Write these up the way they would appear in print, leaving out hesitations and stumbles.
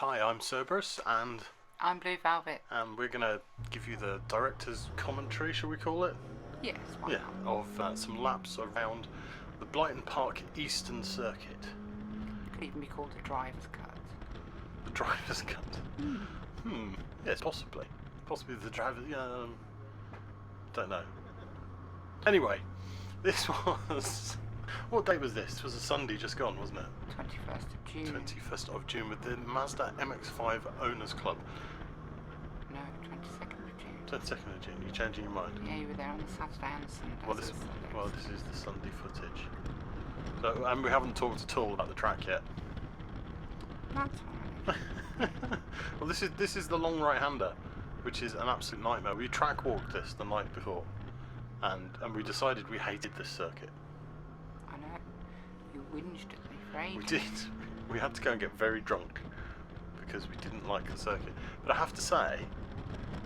Hi, I'm Cerberus, and I'm Blue Velvet. we're going to give you the director's commentary, shall we call it? Yes, why Yeah, not? of some laps around the Blyton Park Eastern Circuit. Could even be called a driver's cut. The driver's cut? Yes, possibly. Possibly the driver... don't know. Anyway, this was... What day was this? It was a Sunday just gone, wasn't it? 21st of June. 21st of June with the Mazda MX5 Owners Club. No, 22nd of June. 22nd of June, you changing your mind? Yeah, you were there on the Saturday and the Sunday. This is the Sunday footage. So, and we haven't talked at all about the track yet. That's alright. Well, this is the long right-hander, which is an absolute nightmare. We track walked this the night before, and we decided we hated this circuit. I know. You whinged at me for ages. We did. We had to go and get very drunk because we didn't like the circuit. But I have to say,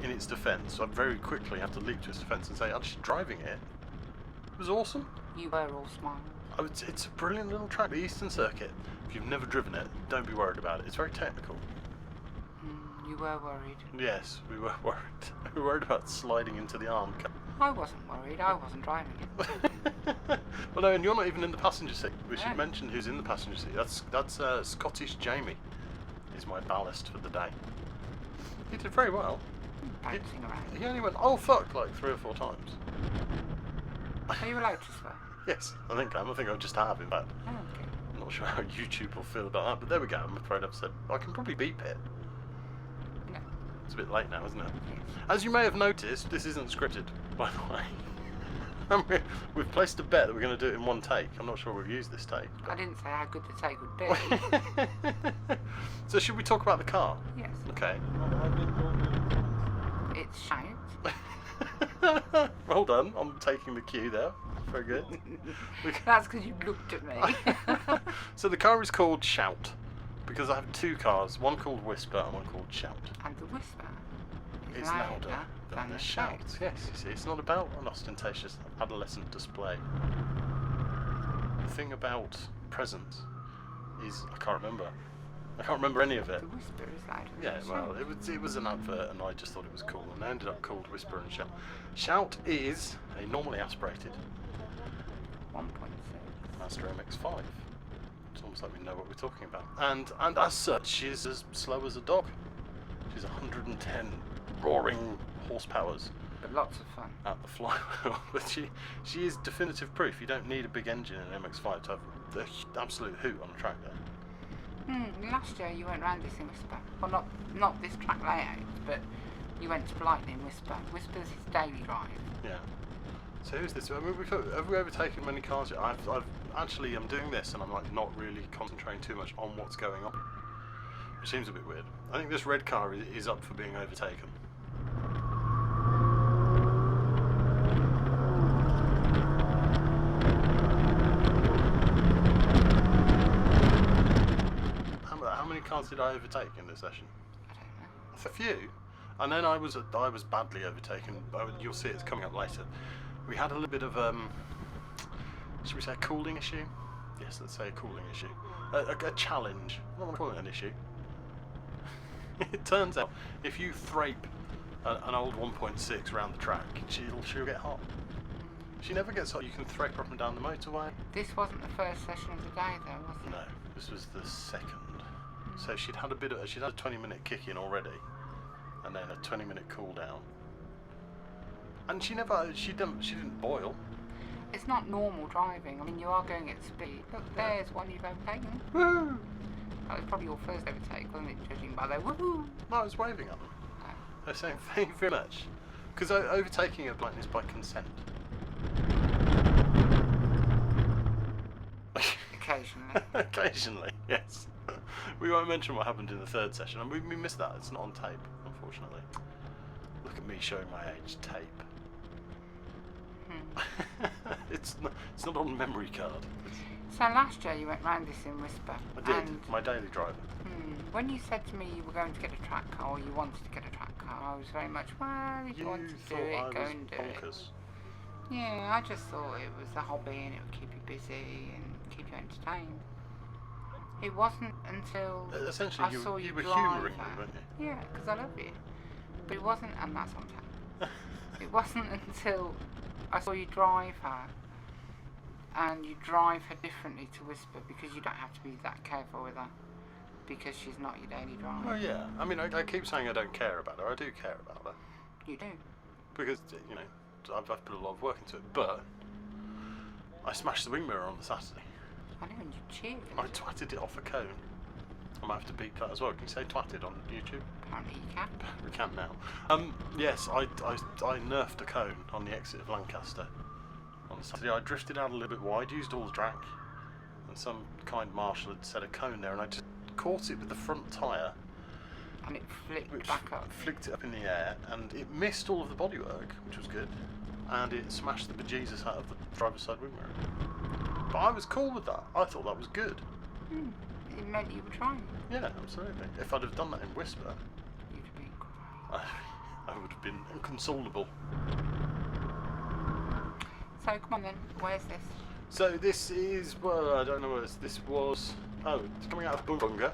in its defence, I very quickly had to leap to its defence and say, actually driving it was awesome. You were all smiles. Oh, it's a brilliant little track, the Eastern Circuit. If you've never driven it, don't be worried about it. It's very technical. You were worried. Yes, we were worried. We were worried about sliding into the arm. I wasn't worried. I wasn't driving it. Well, no, and you're not even in the passenger seat. We should No. mention who's in the passenger seat. That's Scottish Jamie. Is my ballast for the day. He did very well. Bouncing around. He only went, oh fuck, like 3 or 4 times. Are you allowed to swear? Yes, I think I just have, in fact. Oh, okay. I'm not sure how YouTube will feel about that, but there we go. I'm afraid I've said I can probably beep it. No. It's a bit late now, isn't it? Yes. As you may have noticed, this isn't scripted, by the way. And we've placed a bet that we're going to do it in one take. I'm not sure we've used this take. I didn't say how good the take would be. So should we talk about the car? Yes. Okay. It's shout. Well done. I'm taking the cue there. Very good. That's because you looked at me. So the car is called Shout because I have 2 cars, one called Whisper and one called Shout. And the whisper Is louder than the shout. Yes, you see, it's not about an ostentatious adolescent display. The thing about presents is I can't remember any of it. The whisper is louder than Yeah, the well, shout. it was an advert and I just thought it was cool and I ended up called Whisper and Shout. Shout is a normally aspirated 1.6. Mazda MX5. It's almost like we know what we're talking about. And as such, she's as slow as a dog. She's 110 roaring horsepowers But lots of fun. at the flywheel. But she is definitive proof. You don't need a big engine in an MX5 to have the absolute hoot on a track there. Last year you went round this in Whisper. Well, not this track layout, but you went to Blyton in Whisper. Whisper's his daily drive. Yeah. So who's this? I mean, have we overtaken many cars yet? I'm doing this and I'm like not really concentrating too much on what's going on. Which seems a bit weird. I think this red car is up for being overtaken. How many cars did I overtake in this session? I don't know. A few. And then I was badly overtaken. You'll see it's coming up later. We had a little bit of should we say a cooling issue? Yes, let's say a cooling issue. A challenge. I don't want to call it an issue. It turns out if you thrape an old 1.6 around the track, she'll get hot. She never gets hot. You can thrape her up and down the motorway. This wasn't the first session of the day, though, was it? No, this was the second. So she'd had a 20-minute kick in already, and then a 20-minute cool down. And she didn't boil. It's not normal driving. I mean, you are going at speed. Look, there's one you've overtaken. Woo! That was probably your first overtake, wasn't it? Judging by their woohoo. No, I was waving at them. Oh. They're saying thank you very much. Because overtaking at Blyton is by consent. Occasionally. Occasionally, yes. We won't mention what happened in the 3rd session, and we missed that. It's not on tape, unfortunately. Look at me showing my age. Tape. It's not on memory card. So last year you went round this in Whisper. I did. And, My daily driver. when you said to me you were going to get a track car, or you wanted to get a track car, I was very much, well, if you want to do thought it, I go was and do bonkers. it. Yeah, I just thought it was a hobby and it would keep you busy and keep you entertained. It wasn't until Essentially, I saw you were drive humouring me, her. weren't you? Yeah, because I love you. But it wasn't, and that's on tape. It wasn't until I saw you drive her, and you drive her differently to Whisper, because you don't have to be that careful with her, because she's not your daily driver. Oh yeah, I mean, I keep saying I don't care about her. I do care about her. You do. Because, you know, I've put a lot of work into it, but I smashed the wing mirror on the Saturday. I know, and you cheered. I twatted it off a cone. I might have to beep that as well. Can you say twatted on YouTube? Apparently you can. We can now. Yes, I nerfed a cone on the exit of Lancaster on Saturday. I drifted out a little bit wide, used all the track, and some kind marshal had set a cone there, and I just caught it with the front tyre. And it flicked back up. Flicked it up in the air, and it missed all of the bodywork, which was good, and it smashed the bejesus out of the driver's side wing mirror. But I was cool with that. I thought that was good. It meant you were trying. Yeah, absolutely. If I'd have done that in Whisper, You'd have been great. I would have been inconsolable. So come on then, where's this? So this is, well, I don't know where this was. Oh, it's coming out of Bunga.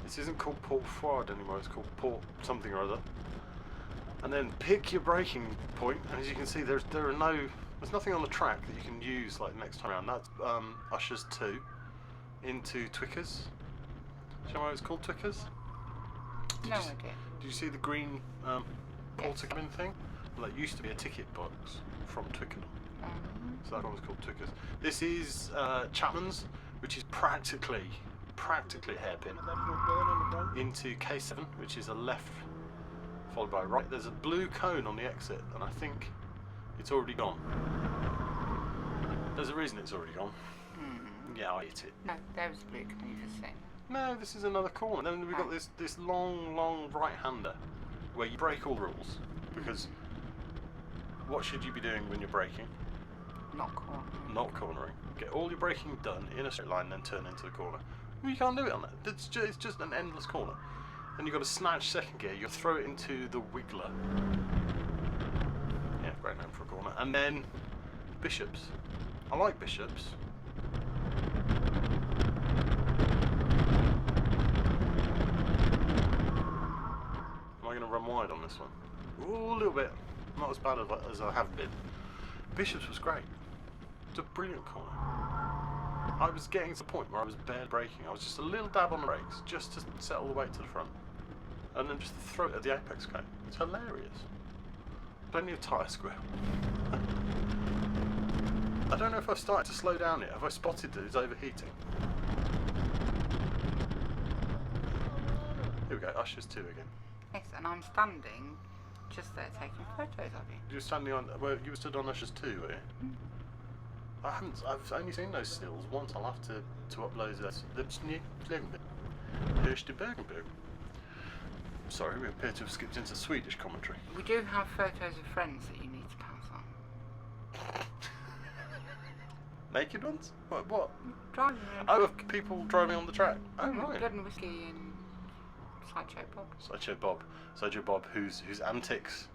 This isn't called Port Ford anymore, it's called Port something or other. And then pick your braking point, and as you can see there's nothing on the track that you can use like next time around. That's Ushers 2 into Twickers. Do you know why it's called Twickers? No idea. Did you see the green porter cabin thing? Well, it used to be a ticket box from Twickenham. So that one was called Twickers. This is Chapman's, which is practically hairpin into K7, which is a left followed by a right. There's a blue cone on the exit, and I think it's already gone. There's a reason it's already gone. Yeah, I hit it. No, there was blue. Can you just say? No, this is another corner. Then we've got this long right-hander where you break all the rules, because what should you be doing when you're braking? Not cornering. Not cornering. Get all your braking done in a straight line, then turn into the corner. Well, you can't do it on that. It's just an endless corner. And you've got to snatch second gear. You throw it into the wiggler. Yeah, great name for a corner. And then Bishops. I like Bishops. Am I going to run wide on this one? Ooh, a little bit. Not as bad as I have been. Bishops was great. It's a brilliant corner. I was getting to the point where I was barely braking. I was just a little dab on the brakes, just to settle the weight to the front. And then just throw it at the apex cone. It's hilarious. Plenty of tyre square. I don't know if I've started to slow down yet. Have I spotted that it's overheating? Here we go, Ushers 2 again. Yes, and I'm standing just there taking photos of you. You were standing on, well, you were stood on Ushers 2, were you? I've only seen those stills once. I'll have to upload this. Sorry, we appear to have skipped into Swedish commentary. We do have photos of friends that you need to pass on. Naked ones? What? Driving around. Oh, of people driving on the track. Oh, right. Blood and whiskey and Sideshow Bob. Sideshow Bob, whose antics,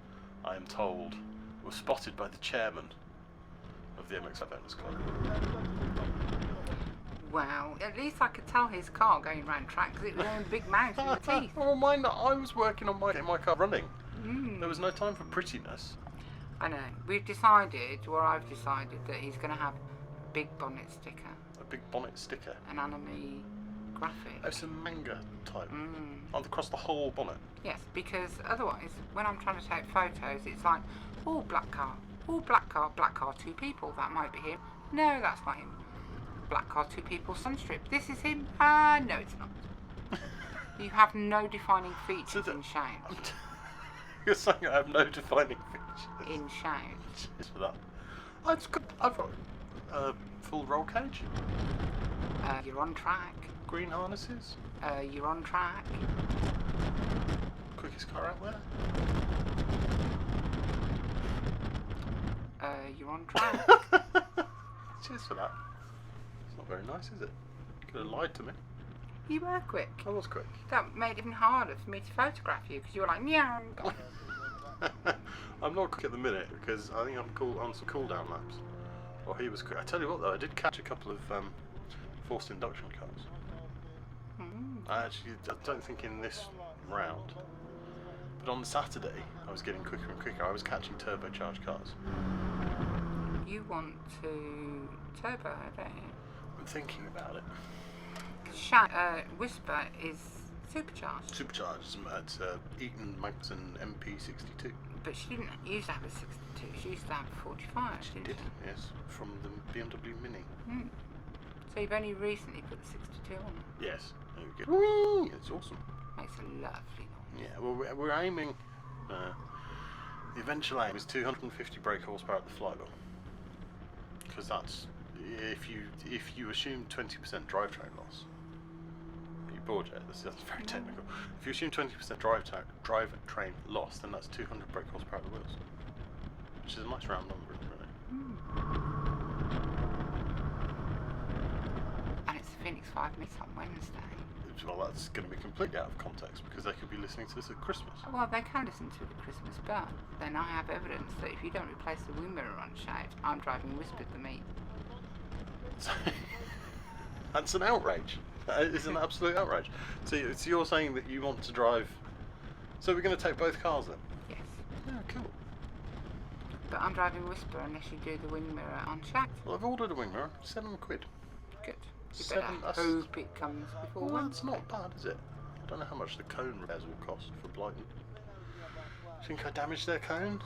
I am told, were spotted by the chairman of the MX5OC Club. Well, at least I could tell his car going round track because it was on a big mouth with the teeth. Oh, mine not. I was working on getting my car running. There was no time for prettiness. I know. We've decided, or I've decided, that he's going to have a big bonnet sticker. A big bonnet sticker. An anime graphic. Oh, some manga type. Across the whole bonnet. Yes, because otherwise, when I'm trying to take photos, it's like, oh, black car, 2 people, that might be him. No, that's not him. Black car, 2 people, sunstrip. This is him. No, it's not. You have no defining features in shouts. You're saying I have no defining features? In shouts. Cheers for that. I've got full roll cage. You're on track. Green harnesses. You're on track. Quickest car out there. You're on track. Cheers for that. It's not very nice, is it? You could have lied to me. You were quick. I was quick. That made it even harder for me to photograph you because you were like, meow. I'm not quick at the minute because I think I'm on some cool down laps. Well, he was quick. I tell you what though, I did catch a couple of forced induction cars. I don't think in this round. But on Saturday, I was getting quicker and quicker. I was catching turbocharged cars. You want to turbo, don't you? I'm thinking about it. Whisper is supercharged. Supercharged at Eaton Manxon MP62. But she didn't used to have a 62, she used to have a 45, She did, yes, from the BMW Mini. So you've only recently put the 62 on? Yes, there we go. Whee! It's awesome. Makes a lovely noise. Yeah, well, we're aiming, the eventual aim is 250 brake horsepower at the flywheel. Because that's, if you assume 20% drivetrain loss, are you bored yet? That's very technical. If you assume 20% drivetrain loss, then that's 200 brake horsepower at the wheels. Which is a nice round number, isn't it, really? And it's the Phoenix 5 Mix on Wednesday. Well, that's going to be completely out of context because they could be listening to this at Christmas. Well, they can listen to it at Christmas, but then I have evidence that if you don't replace the wing mirror on Shade, I'm driving Whispered the meat. That's an outrage. That is an absolute outrage. So you're saying that you want to drive... So we're going to take both cars then? Yes. Yeah, cool. But I'm driving Whisper unless you do the wing mirror on Shade. Well, I've ordered a wing mirror. £7. Good. You Seven, better hope it comes before Well, Wednesday. that's not bad, is it? I don't know how much the cone repairs will cost for Blyton. Think I damaged their cone?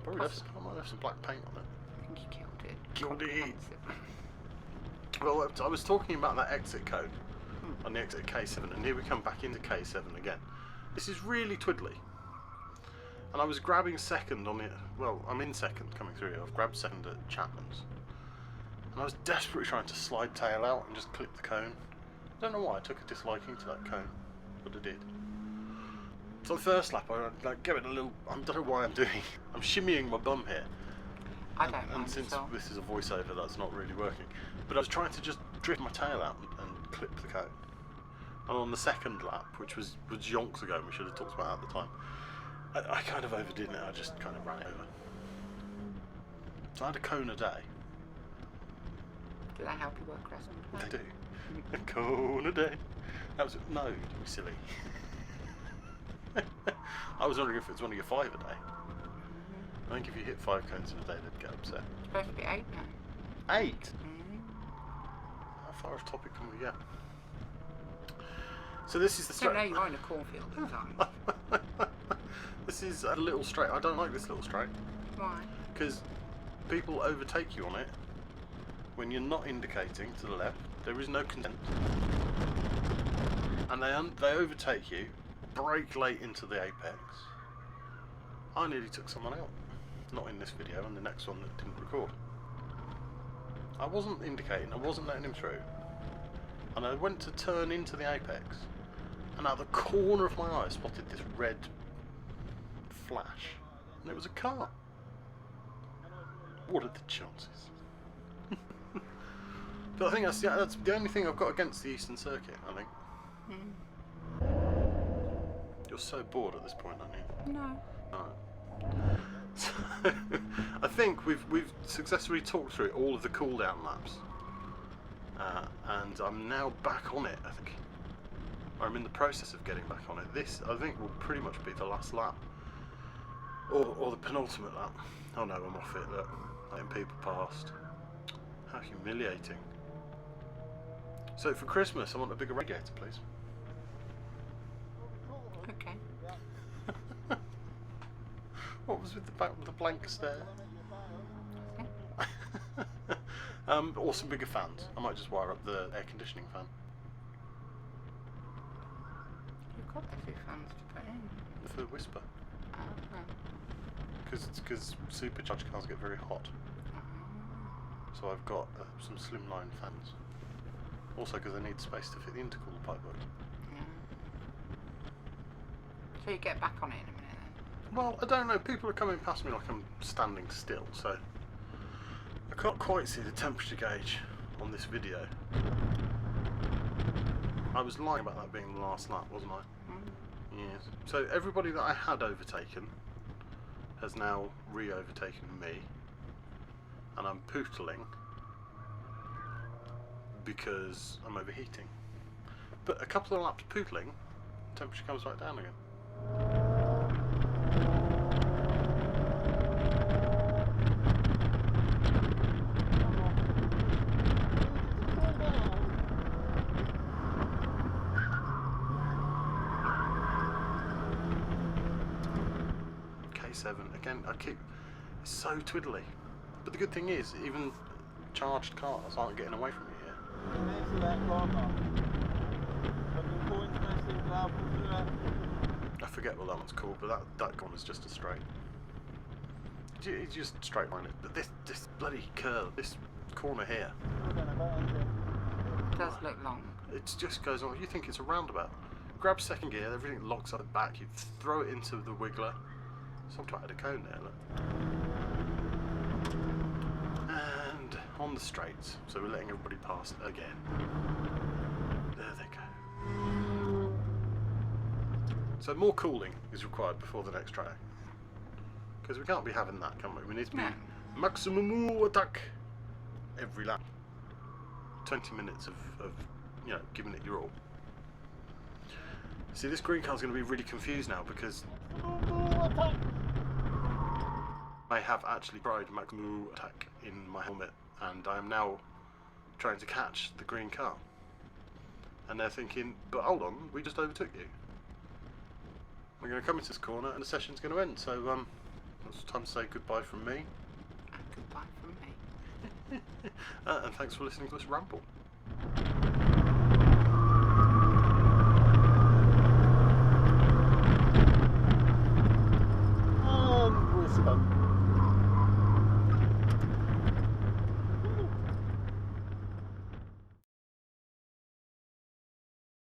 Probably left, I might have some black paint on it. I think you killed it. Killed it. Comprehensively. Well, I was talking about that exit cone on the exit K7, and here we come back into K7 again. This is really twiddly. And I was grabbing second on it. Well, I'm in second coming through here. I've grabbed second at Chapman's. And I was desperately trying to slide tail out and just clip the cone. I don't know why I took a disliking to that cone, but I did. So the first lap, I like, give it a little. I don't know why I'm doing. I'm shimmying my bum here. I don't mind. And since this is a voiceover, that's not really working. But I was trying to just drift my tail out and clip the cone. And on the second lap, which was yonks ago, and we should have talked about it at the time, I kind of overdid it. I just kind of ran it over. So I had a cone a day. Do they help you work rest? They do. A cone a day. That was no, don't be silly. I was wondering if it was only a 5 a day. I think if you hit 5 cones in a day, they'd get upset. It's supposed to be 8 now. 8? How far off topic can we get? So this is the straight. I don't know, you're in a cornfield at the time. This is a little straight. I don't like this little straight. Why? Because people overtake you on it when you're not indicating to the left. There is no consent. And they overtake you, brake late into the apex. I nearly took someone out. Not in this video, and the next one that didn't record. I wasn't indicating, I wasn't letting him through. And I went to turn into the apex, and out of the corner of my eye I spotted this red flash. And it was a car. What are the chances? But I think that's the only thing I've got against the Eastern Circuit, I think. You're so bored at this point, aren't you? No. No. So, I think we've successfully talked through all of the cool down laps, and I'm now back on it. I think I'm in the process of getting back on it. This I think will pretty much be the last lap, or the penultimate lap. Oh no, I'm off it. Look, letting people past. How humiliating. So for Christmas, I want a bigger radiator, please. Okay. What was with the back with the blank stare? Or some bigger fans. I might just wire up the air conditioning fan. You've got the 2 fans to put in. For Whisper. Oh. Because supercharged cars get very hot. So I've got some slimline fans. Also because I need space to fit the intercooler pipework. Yeah. So you get back on it in a minute then? Well, I don't know. People are coming past me like I'm standing still, so I can't quite see the temperature gauge on this video. I was lying about that being the last lap, wasn't I? Yes. So everybody that I had overtaken has now re-overtaken me, and I'm pootling because I'm overheating. But a couple of laps poodling, temperature comes right down again. K7 again. It's so twiddly. But the good thing is, even charged cars aren't getting away from you here. I forget what that one's called, but that one is just a straight. It's just straight line it. But this bloody curve, this corner here, It does look long. it just goes on. You think it's a roundabout. Grab second gear, everything locks up the back. You throw it into the wiggler. Some try to add a cone there, look. And on the straights, so we're letting everybody pass again. There they go. So more cooling is required before the next track. Because we can't be having that, can we? We need to be maximum attack every lap. 20 minutes of giving it your all. See, this green car's going to be really confused now because I have actually tried maximum attack in my helmet and I am now trying to catch the green car. And they're thinking, but hold on, we just overtook you. We're going to come into this corner and the session's going to end. So it's time to say goodbye from me. And goodbye from me. And thanks for listening to this ramble.